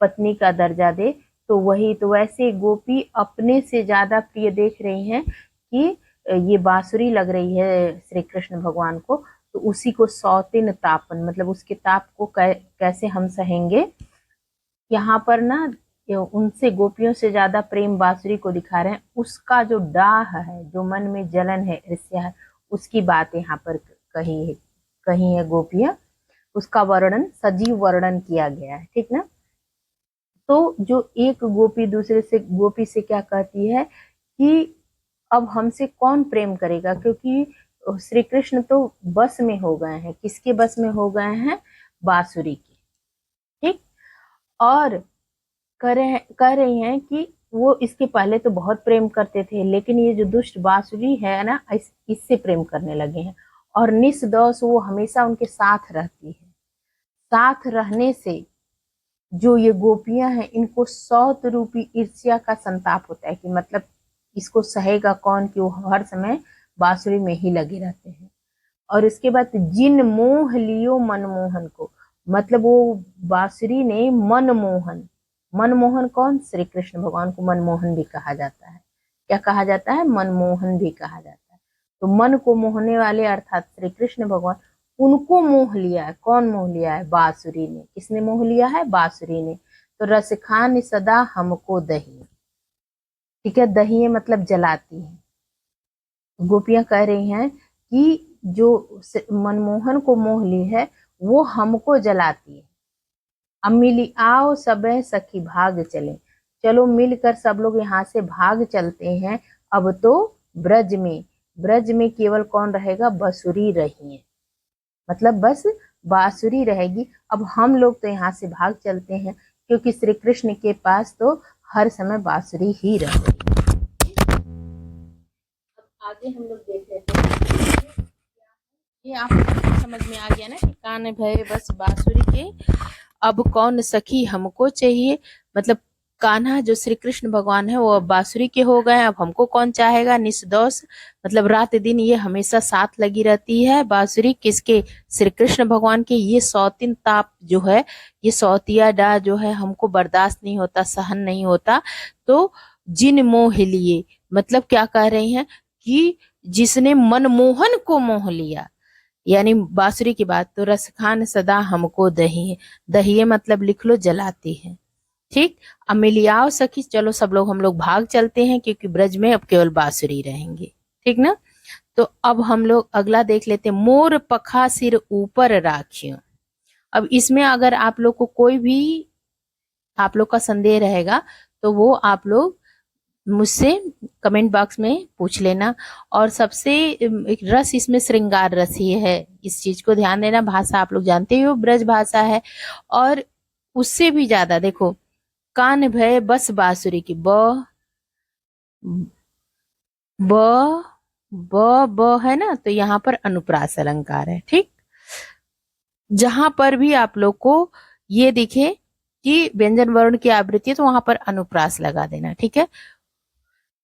पत्नी का दर्जा दे, तो वही, तो वैसे गोपी अपने से ज्यादा प्रिय देख रही हैं कि ये बांसुरी लग रही है श्री कृष्ण भगवान को, तो उसी को सौतिन तापन, मतलब उसके ताप को कैसे हम सहेंगे। यहाँ पर ना उनसे गोपियों से ज्यादा प्रेम बांसुरी को दिखा रहे हैं। उसका जो डाह है, जो मन में जलन है, ईर्ष्या है, उसकी बात यहाँ पर कही है गोपियां, उसका वर्णन, सजीव वर्णन किया गया है, ठीक ना। तो जो एक गोपी दूसरे से गोपी से क्या कहती है कि अब हमसे कौन प्रेम करेगा, क्योंकि श्री कृष्ण तो बस में हो गए हैं। किसके बस में हो गए हैं? बांसुरी के, ठीक। और कह रही हैं कि वो इसके पहले तो बहुत प्रेम करते थे, लेकिन ये जो दुष्ट बांसुरी है ना, इससे प्रेम करने लगे हैं। और निसदौस वो हमेशा उनके साथ रहती है। साथ रहने से जो ये गोपियां हैं, इनको सौत रूपी ईर्ष्या का संताप होता है कि मतलब इसको सहेगा कौन कि वो हर समय बांसुरी में ही लगे रहते हैं। और इसके बाद जिन मोह लियो मनमोहन को, मतलब वो बांसुरी ने मनमोहन, मनमोहन कौन? श्री कृष्ण भगवान को मनमोहन भी कहा जाता है। क्या कहा जाता है? मनमोहन भी कहा जाता है। तो मन को मोहने वाले अर्थात श्री कृष्ण भगवान, उनको मोह लिया है। कौन मोह लिया है? बांसुरी ने। किसने मोह लिया है? बांसुरी ने। तो रस खान सदा हमको दही, ठीक है, दही मतलब जलाती है। गोपियां कह रही हैं कि जो मनमोहन को मोह ली है वो हमको जलाती है। अब मिली आओ सबे सखी भाग चले, चलो मिलकर सब लोग यहाँ से भाग चलते हैं। अब तो ब्रज में, ब्रज में केवल कौन रहेगा? बांसुरी रही है, मतलब बस बांसुरी रहेगी। अब हम लोग तो यहाँ से भाग चलते हैं, क्योंकि श्री कृष्ण के पास तो हर समय बांसुरी ही रह रही है। अब आगे हम लोग देख लेते हैं। ये आपको समझ में आ गया ना कि कान भय बस बांसुरी के, अब कौन सखी हमको चाहिए। मतलब कान्हा जो श्री कृष्ण भगवान है वो अब बांसुरी के हो गए हैं, अब हमको कौन चाहेगा। निसदौस मतलब रात दिन ये हमेशा साथ लगी रहती है बांसुरी, किसके? श्री कृष्ण भगवान के। ये सौतिन ताप जो है, ये सौतिया डा जो है, हमको बर्दाश्त नहीं होता, सहन नहीं होता। तो जिन मोह लिए, मतलब क्या कह रही हैं कि जिसने मनमोहन को मोह लिया, यानी बांसुरी की बात, तो रसखान सदा हमको दही, दही मतलब लिख लो जलाती है, ठीक। अब मिलियाओ सखी, चलो सब लोग हम लोग भाग चलते हैं, क्योंकि ब्रज में अब केवल बांसुरी रहेंगे, ठीक ना। तो अब हम लोग अगला देख लेते हैं। मोर पखा सिर ऊपर राखियो। अब इसमें अगर आप लोग को कोई भी, आप लोग का संदेह रहेगा, तो वो आप लोग मुझसे कमेंट बॉक्स में पूछ लेना। और सबसे एक रस इसमें श्रृंगार रस ही है, इस चीज को ध्यान देना। भाषा आप लोग जानते ही हो, ब्रज भाषा है। और उससे भी ज्यादा देखो, कान भय बस बांसुरी की, ब ब ब है ना, तो यहाँ पर अनुप्रास अलंकार है। ठीक, जहां पर भी आप लोग को ये दिखे कि व्यंजन वर्ण की आवृत्ति है तो वहां पर अनुप्रास लगा देना। ठीक है,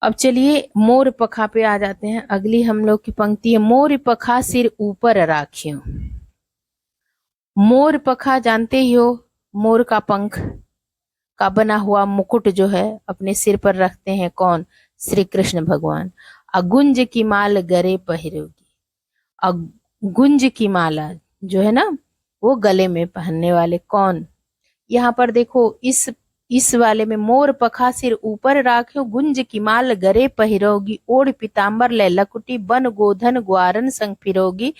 अब चलिए मोर पखा पे आ जाते हैं। अगली हम लोग की पंक्ति है, मोर पखा सिर ऊपर राखियो। मोर पखा जानते ही हो, मोर का पंख का बना हुआ मुकुट जो है अपने सिर पर रखते हैं कौन, श्री कृष्ण भगवान। अगुंज की माल गरे पहिरोगी, अगुंज की माला जो है ना वो गले में पहनने वाले कौन। यहाँ पर देखो इस वाले में, मोर पखा सिर ऊपर राख्यो, गुंज की माल गरे पहिरोगी, ओढ़ पीताम्बर ले लकुटी, बन गोधन ग्वारन संग फिरोगी,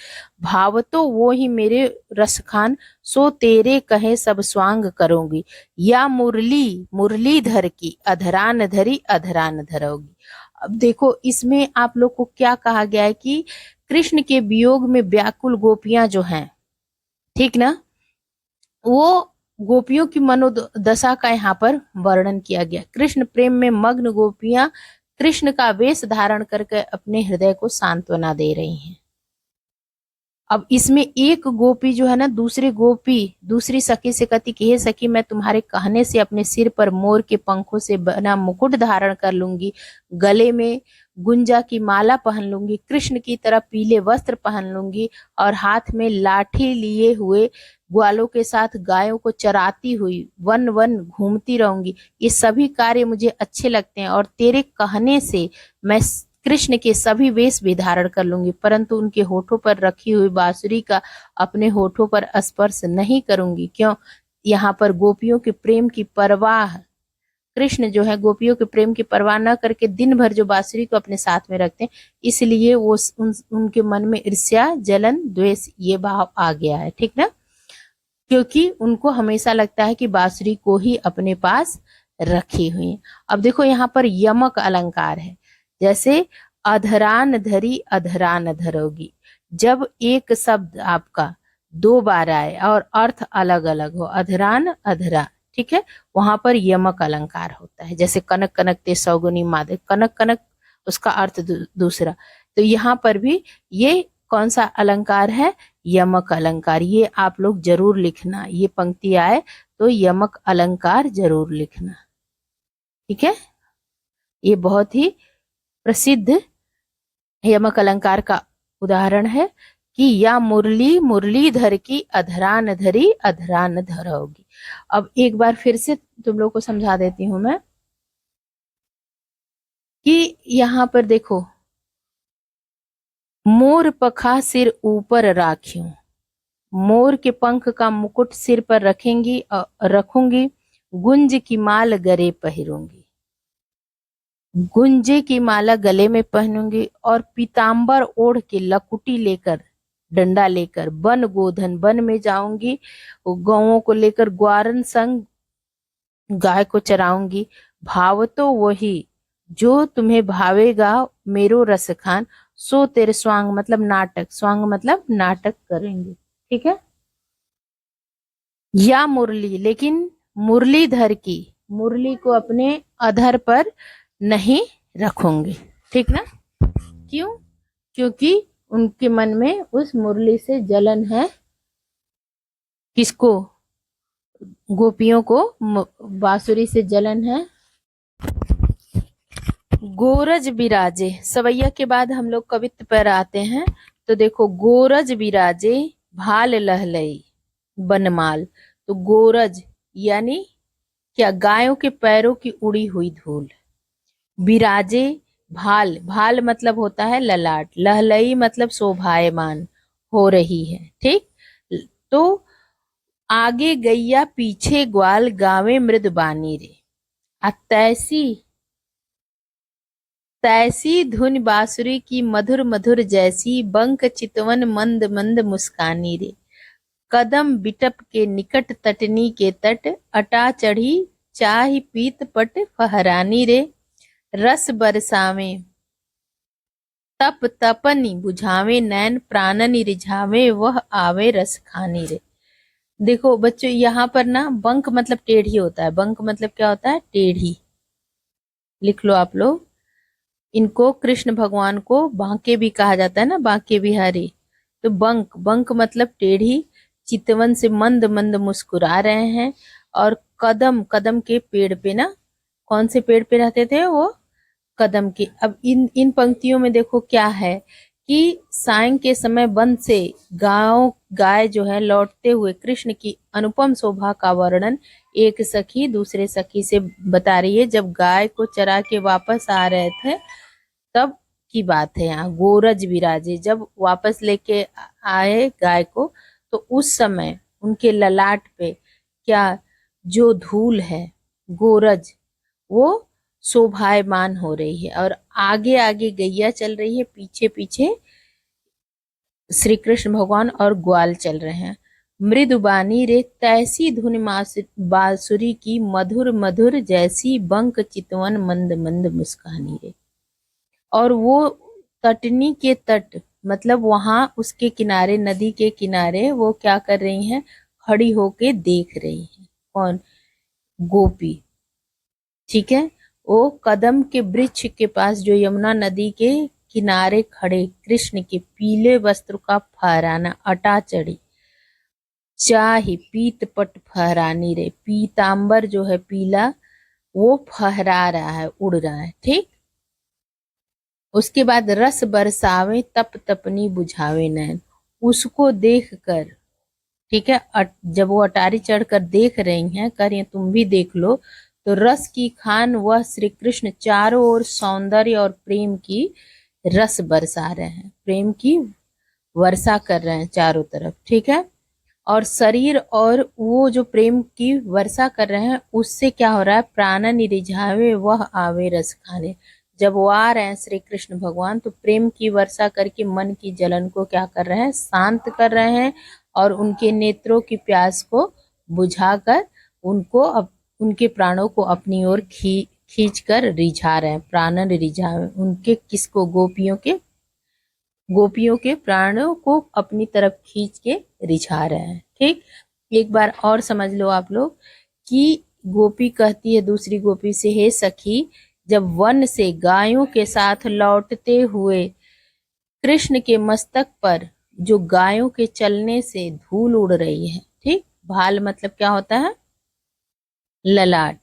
भाव तो वो ही मेरे रसखान, सो तेरे कहे सब स्वांग करोगी, या मुरली मुरलीधर की, अधरान धरी अधरान धरोगी। अब देखो इसमें आप लोग को क्या कहा गया है कि कृष्ण के वियोग में व्याकुल गोपियां जो हैं, ठीक ना, वो गोपियों की मनोदशा का यहाँ पर वर्णन किया गया। कृष्ण प्रेम में मग्न गोपियां कृष्ण का वेश धारण करके अपने हृदय को सांत्वना दे रही हैं। अब इसमें एक गोपी जो है ना, दूसरी सखी से कहती कि हे सखी, मैं तुम्हारे कहने से अपने सिर पर मोर के पंखों से बना मुकुट धारण कर लूंगी, गले में गुंजा की माला पहन लूंगी, कृष्ण की तरह पीले वस्त्र पहन लूंगी, और हाथ में लाठी लिए हुए ग्वालों के साथ गायों को चराती हुई वन वन घूमती रहूंगी। ये सभी कार्य मुझे अच्छे लगते हैं, और तेरे कहने से मैं कृष्ण के सभी वेश भी धारण कर लूंगी, परंतु उनके होठों पर रखी हुई बांसुरी का अपने होठों पर स्पर्श नहीं करूंगी। क्यों? यहाँ पर गोपियों के प्रेम की परवाह, कृष्ण जो है गोपियों के प्रेम की परवाह न करके दिन भर जो बांसुरी को अपने साथ में रखते हैं, इसलिए वो उनके मन में ईर्ष्या जलन द्वेष ये भाव आ गया है। ठीक ना, क्योंकि उनको हमेशा लगता है कि बांसुरी को ही अपने पास रखी हुई है। अब देखो यहाँ पर यमक अलंकार है, जैसे अधरान धरी अधरान धरोगी। जब एक शब्द आपका दो बार आए और अर्थ अलग अलग हो, अधरान अधरा, ठीक है, वहां पर यमक अलंकार होता है। जैसे कनक कनक ते सौगुनी मादे, कनक कनक उसका अर्थ दूसरा। तो यहाँ पर भी ये कौन सा अलंकार है, यमक अलंकार। ये आप लोग जरूर लिखना, ये पंक्ति आए तो यमक अलंकार जरूर लिखना। ठीक है, ये बहुत ही प्रसिद्ध यमक अलंकार का उदाहरण है कि या मुरली मुरलीधर की अधरान धरी अधरान धरोगी। अब एक बार फिर से तुम लोग को समझा देती हूं मैं कि यहाँ पर देखो, मोर पखा सिर ऊपर राख्यूं, मोर के पंख का मुकुट सिर पर रखूंगी, गुंज की माल गले पहिरूंगी, गुंजे की माला गले में पहनूंगी, और पीताम्बर ओढ़ के लकुटी लेकर डंडा लेकर वन गोधन, वन में जाऊंगी, गौओं को लेकर ग्वारन संग गाय को चराऊंगी, भाव तो वही जो तुम्हें भावेगा मेरो रस खान, सो तेरे स्वांग मतलब नाटक, स्वांग मतलब नाटक करेंगे। ठीक है, या मुरली, लेकिन मुरलीधर की, मुरली को अपने अधर पर नहीं रखूंगी। ठीक ना, क्यों? क्योंकि उनके मन में उस मुरली से जलन है। किसको? गोपियों को बांसुरी से जलन है। गोरज बिराजे, सवैया के बाद हम लोग कवित्व पर आते हैं। तो देखो, गोरज बिराजे भाल लहलई बनमाल। तो गोरज यानी क्या? गायों के पैरों की उड़ी हुई धूल। बिराजे, भाल, भाल मतलब होता है ललाट, लहलई मतलब शोभायमान हो रही है। ठीक, तो आगे गैया पीछे ग्वाल गावे मृदबानी रे, तैसी तैसी धुन बांसुरी की मधुर मधुर जैसी, बंक चितवन मंद मंद मुस्कानी रे, कदम बिटप के निकट तटनी के तट, अटा चढ़ी चाह पीत पट फहरानी रे, रस बरसावे तप तपनी बुझावे नैन प्राणनी रिझावे वह आवे रस खानी रे। देखो बच्चों यहाँ पर ना बंक मतलब टेढ़ी होता है। बंक मतलब क्या होता है? टेढ़ी। लिख लो आप लोग। इनको कृष्ण भगवान को बांके भी कहा जाता है ना, बांके बिहारी। तो बंक, बंक मतलब टेढ़ी। चितवन से मंद मंद मुस्कुरा रहे हैं। और कदम, कदम के पेड़ पे ना, कौन से पेड़ पे रहते थे वो? कदम के। अब इन इन पंक्तियों में देखो क्या है कि सायं के समय वन से गाय जो है लौटते हुए कृष्ण की अनुपम शोभा का वर्णन एक सखी दूसरे सखी से बता रही है। जब गाय को चरा के वापस आ रहे थे तब की बात है। यहाँ गोरज विराजे, जब वापस लेके आए गाय को, तो उस समय उनके ललाट पे क्या, जो धूल है गोरज, वो शोभायमान हो रही है। और आगे आगे गैया चल रही है, पीछे पीछे श्री कृष्ण भगवान और ग्वाल चल रहे हैं। मृदुबानी रे तैसी धुन बांसुरी की मधुर मधुर जैसी बंक चितवन मंद मंद मुस्कानी रे। और वो तटनी के तट मतलब वहां उसके किनारे, नदी के किनारे वो क्या कर रही हैं? खड़ी होके देख रही हैं। कौन? गोपी। ठीक है। वो कदम के वृक्ष के पास जो यमुना नदी के किनारे खड़े कृष्ण के पीले वस्त्र का फहराना अटा चढ़ी चाहे पीत पट फहरानी रे। पीतांबर जो है पीला, वो फहरा रहा है, उड़ रहा है। ठीक। उसके बाद रस बरसावे तप तपनी बुझावे नैन। उसको देखकर, ठीक है, जब वो अटारी चढ़कर देख रही हैं, कर रही हैं, तुम भी देख लो, तो रस की खान वह श्री कृष्ण चारों ओर सौंदर्य और प्रेम की रस बरसा रहे हैं। प्रेम की वर्षा कर रहे हैं चारों तरफ। ठीक है। और शरीर, और वो जो प्रेम की वर्षा कर रहे हैं उससे क्या हो रहा है? प्राणन रिझावे वह आवे रस खाने। जब वो आ रहे हैं श्री कृष्ण भगवान, तो प्रेम की वर्षा करके मन की जलन को क्या कर रहे हैं? शांत कर रहे हैं। और उनके नेत्रों की प्यास को बुझाकर उनके प्राणों को अपनी ओर खींच कर रिझा रहे हैं। प्राणन रिझावे, उनके किसको? गोपियों के प्राणों को अपनी तरफ खींच के रिझा रहे हैं। ठीक। एक बार और समझ लो आप लोग कि गोपी कहती है दूसरी गोपी से, हे सखी, जब वन से गायों के साथ लौटते हुए कृष्ण के मस्तक पर जो गायों के चलने से धूल उड़ रही है। ठीक। भाल मतलब क्या होता है? ललाट।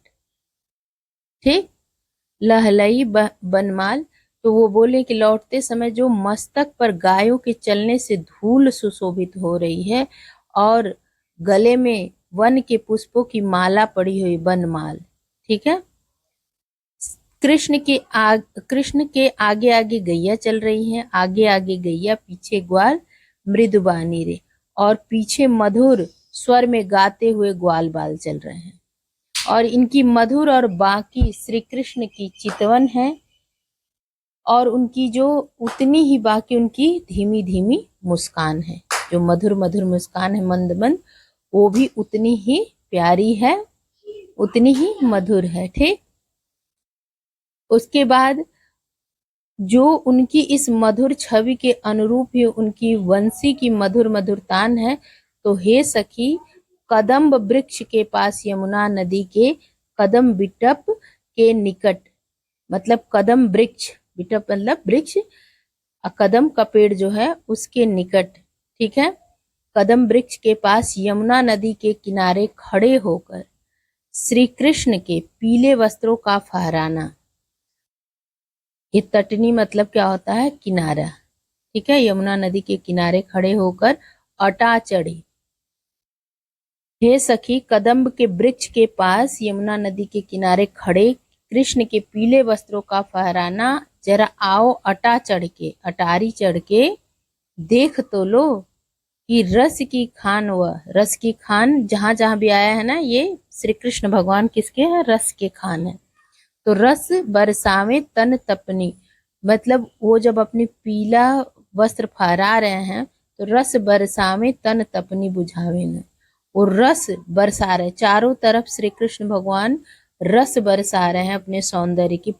ठीक। लहलई बनमाल, तो वो बोले कि लौटते समय जो मस्तक पर गायों के चलने से धूल सुशोभित हो रही है और गले में वन के पुष्पों की माला पड़ी हुई, बनमाल। ठीक है। कृष्ण के आगे आगे गैया चल रही हैं, आगे आगे गैया, पीछे ग्वाल मृदुबानी रे। और पीछे मधुर स्वर में गाते हुए ग्वाल बाल चल रहे हैं। और इनकी मधुर और बाकी श्री कृष्ण की चितवन है। और उनकी जो उतनी ही बाकी उनकी धीमी धीमी मुस्कान है, जो मधुर मधुर मुस्कान है, मंद मंद, वो भी उतनी ही प्यारी है, उतनी ही मधुर है। ठीक। उसके बाद जो उनकी इस मधुर छवि के अनुरूप ही उनकी वंशी की मधुर मधुर तान है। तो हे सखी, कदम्ब वृक्ष के पास यमुना नदी के कदम बिटप के निकट, मतलब कदम वृक्ष, बिटप मतलब वृक्ष, कदम का पेड़ जो है उसके निकट। ठीक है। कदम वृक्ष के पास यमुना नदी के किनारे खड़े होकर श्री कृष्ण के पीले वस्त्रों का फहराना। ये तटनी मतलब क्या होता है? किनारा। ठीक है। यमुना नदी के किनारे खड़े होकर अटा चढ़ी। हे सखी, कदम्ब के वृक्ष के पास यमुना नदी के किनारे खड़े कृष्ण के पीले वस्त्रों का फहराना, जरा आओ अटा चढ़ के, अटारी चढ़ के देख तो लो कि रस की खान, वह रस की खान जहां जहां भी आया है ना, ये श्री कृष्ण भगवान किसके हैं? रस के खान है। तो रस बरसावे तन तपनी, मतलब वो जब अपनी पीला वस्त्र फहरा रहे हैं तो रस बरसावे तन तपनी बुझावे न। वो रस बरसा रहे, चारों तरफ श्री कृष्ण भगवान रस बरसा रहे हैं, अपने सौंदर्य की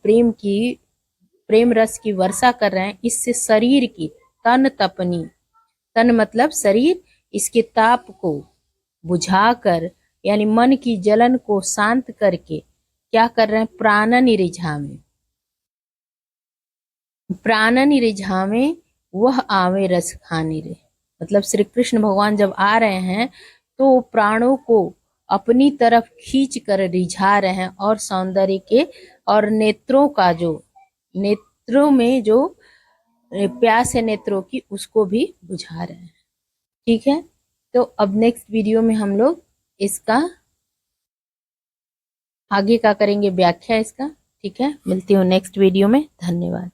प्रेम रस की वर्षा कर रहे हैं। इससे शरीर की तन तपनी, तन मतलब शरीर, इसके ताप को बुझाकर यानी मन की जलन को शांत करके क्या कर रहे हैं, प्राणन रिझावे, प्राणन रिझावे वह आवे रस खाने रे। मतलब श्री कृष्ण भगवान जब आ रहे हैं तो प्राणों को अपनी तरफ खींच कर रिझा रहे हैं, और सौंदर्य के और नेत्रों का जो, नेत्रों में जो प्यास है नेत्रों की, उसको भी बुझा रहे हैं। ठीक है, तो अब नेक्स्ट वीडियो में हम लोग इसका आगे का करेंगे, व्याख्या इसका। ठीक है, मिलती हूँ नेक्स्ट वीडियो में। धन्यवाद।